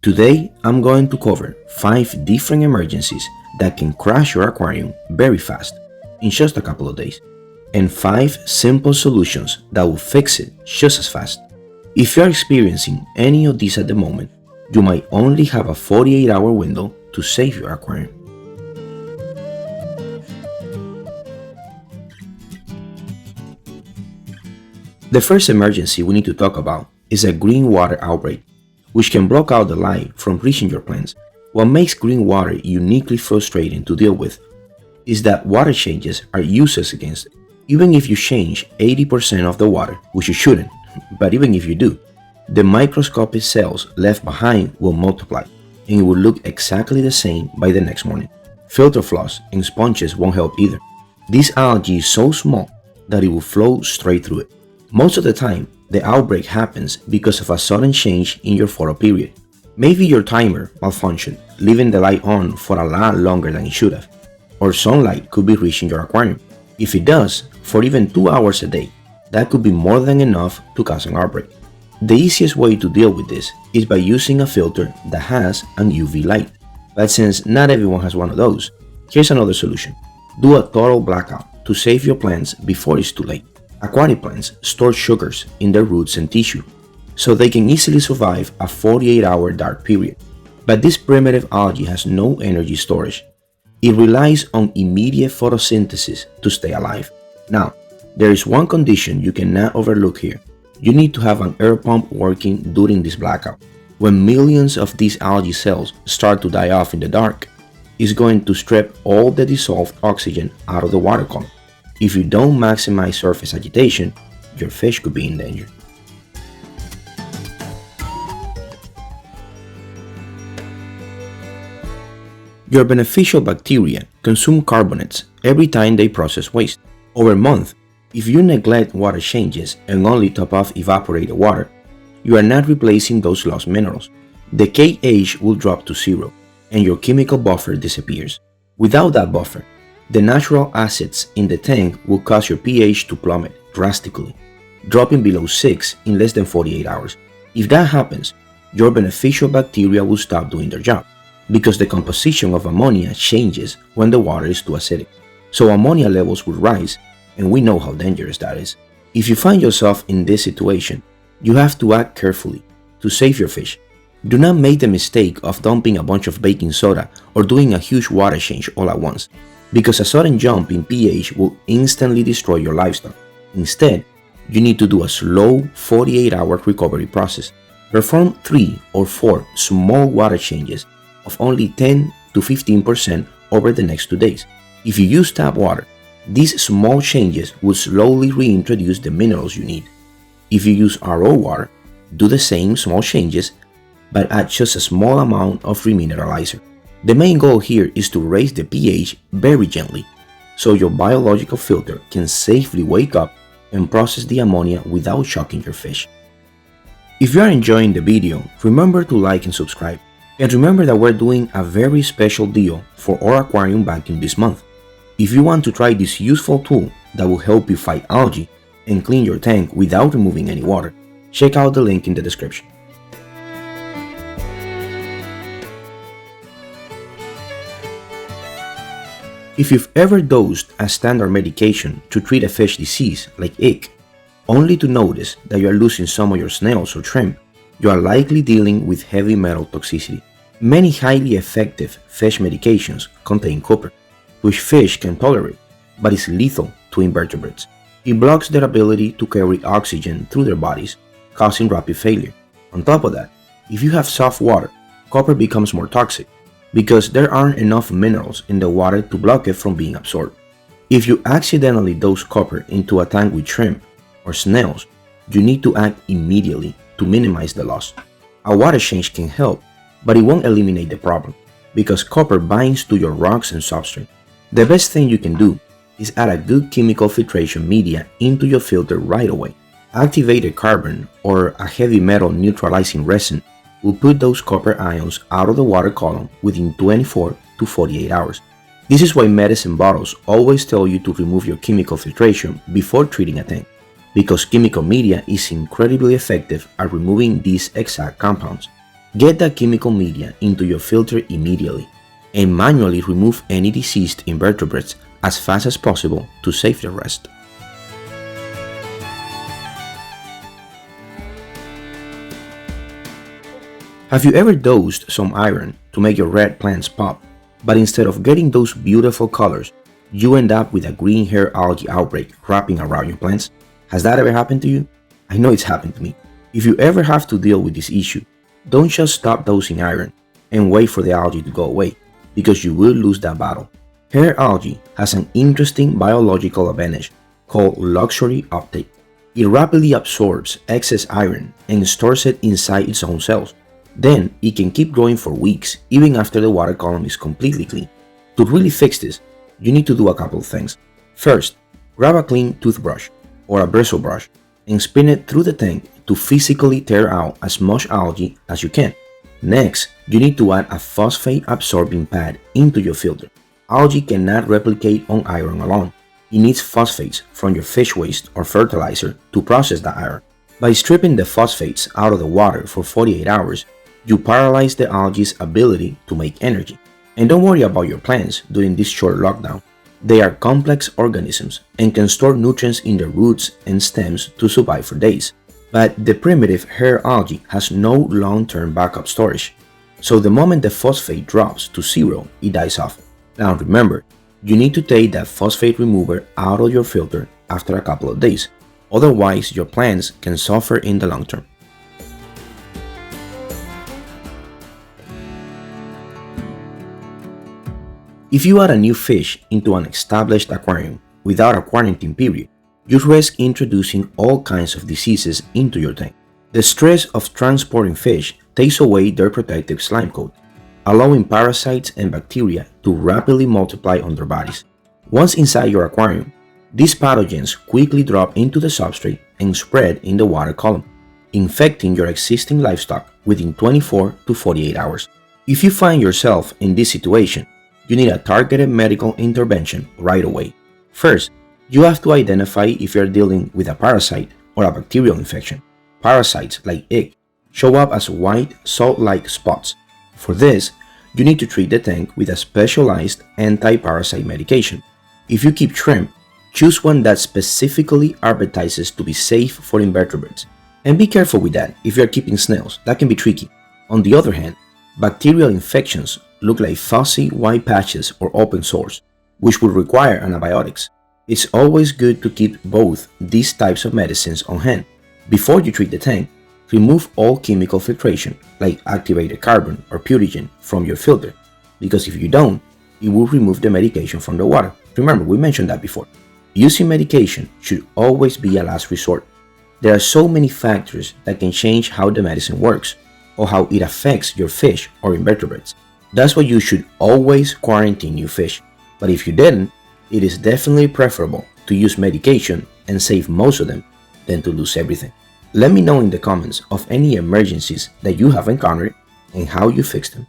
Today, I'm going to cover 5 different emergencies that can crash your aquarium very fast, in just a couple of days, and 5 simple solutions that will fix it just as fast. If you're experiencing any of these at the moment, you might only have a 48-hour window to save your aquarium. The first emergency we need to talk about is a green water outbreak, which can block out the light from reaching your plants. What makes green water uniquely frustrating to deal with is that water changes are useless against it. Even if you change 80% of the water, which you shouldn't, but even if you do, the microscopic cells left behind will multiply, and it will look exactly the same by the next morning. Filter floss and sponges won't help either. This algae is so small that it will flow straight through it. Most of the time, the outbreak happens because of a sudden change in your photo period. Maybe your timer malfunctioned, leaving the light on for a lot longer than it should have, or sunlight could be reaching your aquarium. If it does, for even 2 hours a day, that could be more than enough to cause an outbreak. The easiest way to deal with this is by using a filter that has an UV light. But since not everyone has one of those, here's another solution. Do a total blackout to save your plants before it's too late. Aquatic plants store sugars in their roots and tissue, so they can easily survive a 48-hour dark period. But this primitive algae has no energy storage. It relies on immediate photosynthesis to stay alive. Now, there is one condition you cannot overlook here. You need to have an air pump working during this blackout. When millions of these algae cells start to die off in the dark, it's going to strip all the dissolved oxygen out of the water column. If you don't maximize surface agitation, your fish could be in danger. Your beneficial bacteria consume carbonates every time they process waste. Over a month, if you neglect water changes and only top off evaporated water, you are not replacing those lost minerals. The KH will drop to 0, and your chemical buffer disappears. Without that buffer, the natural acids in the tank will cause your pH to plummet drastically, dropping below 6 in less than 48 hours. If that happens, your beneficial bacteria will stop doing their job, because the composition of ammonia changes when the water is too acidic. So ammonia levels will rise, and we know how dangerous that is. If you find yourself in this situation, you have to act carefully to save your fish. Do not make the mistake of dumping a bunch of baking soda or doing a huge water change all at once, because a sudden jump in pH will instantly destroy your livestock. Instead, you need to do a slow 48-hour recovery process. Perform 3 or 4 small water changes of only 10 to 15% over the next 2 days. If you use tap water, these small changes will slowly reintroduce the minerals you need. If you use RO water, do the same small changes, but add just a small amount of remineralizer. The main goal here is to raise the pH very gently, so your biological filter can safely wake up and process the ammonia without shocking your fish. If you are enjoying the video, remember to like and subscribe. And remember that we're doing a very special deal for our aquarium banking this month. If you want to try this useful tool that will help you fight algae and clean your tank without removing any water, check out the link in the description. If you've ever dosed a standard medication to treat a fish disease like ick, only to notice that you are losing some of your snails or shrimp, you are likely dealing with heavy metal toxicity. Many highly effective fish medications contain copper, which fish can tolerate, but is lethal to invertebrates. It blocks their ability to carry oxygen through their bodies, causing rapid failure. On top of that, if you have soft water, copper becomes more toxic, because there aren't enough minerals in the water to block it from being absorbed. If you accidentally dose copper into a tank with shrimp or snails, you need to act immediately to minimize the loss. A water change can help, but it won't eliminate the problem, because copper binds to your rocks and substrate. The best thing you can do is add a good chemical filtration media into your filter right away. Activated carbon or a heavy metal neutralizing resin will put those copper ions out of the water column within 24 to 48 hours. This is why medicine bottles always tell you to remove your chemical filtration before treating a tank, because chemical media is incredibly effective at removing these exact compounds. Get that chemical media into your filter immediately and manually remove any deceased invertebrates as fast as possible to save the rest. Have you ever dosed some iron to make your red plants pop, but instead of getting those beautiful colors, you end up with a green hair algae outbreak wrapping around your plants? Has that ever happened to you? I know it's happened to me. If you ever have to deal with this issue, don't just stop dosing iron and wait for the algae to go away, because you will lose that battle. Hair algae has an interesting biological advantage called luxury uptake. It rapidly absorbs excess iron and stores it inside its own cells. Then it can keep growing for weeks, even after the water column is completely clean. To really fix this, you need to do a couple of things. First, grab a clean toothbrush or a bristle brush and spin it through the tank to physically tear out as much algae as you can. Next, you need to add a phosphate absorbing pad into your filter. Algae cannot replicate on iron alone. It needs phosphates from your fish waste or fertilizer to process the iron. By stripping the phosphates out of the water for 48 hours, you paralyze the algae's ability to make energy. And don't worry about your plants during this short lockdown. They are complex organisms and can store nutrients in their roots and stems to survive for days. But the primitive hair algae has no long-term backup storage. So the moment the phosphate drops to zero, it dies off. Now remember, you need to take that phosphate remover out of your filter after a couple of days. Otherwise, your plants can suffer in the long term. If you add a new fish into an established aquarium without a quarantine period, you risk introducing all kinds of diseases into your tank. The stress of transporting fish takes away their protective slime coat, allowing parasites and bacteria to rapidly multiply on their bodies. Once inside your aquarium, these pathogens quickly drop into the substrate and spread in the water column, infecting your existing livestock within 24 to 48 hours. If you find yourself in this situation, you need a targeted medical intervention right away. First, you have to identify if you're dealing with a parasite or a bacterial infection. Parasites like egg show up as white, salt-like spots. For this, you need to treat the tank with a specialized anti-parasite medication. If you keep shrimp, choose one that specifically advertises to be safe for invertebrates. And be careful with that if you're keeping snails, that can be tricky. On the other hand, bacterial infections look like fuzzy white patches or open sores, which would require antibiotics. It's always good to keep both these types of medicines on hand. Before you treat the tank, remove all chemical filtration like activated carbon or purigen from your filter, because if you don't, it will remove the medication from the water. Remember, we mentioned that before. Using medication should always be a last resort. There are so many factors that can change how the medicine works or how it affects your fish or invertebrates. That's why you should always quarantine your fish. But if you didn't, it is definitely preferable to use medication and save most of them than to lose everything. Let me know in the comments of any emergencies that you have encountered and how you fixed them.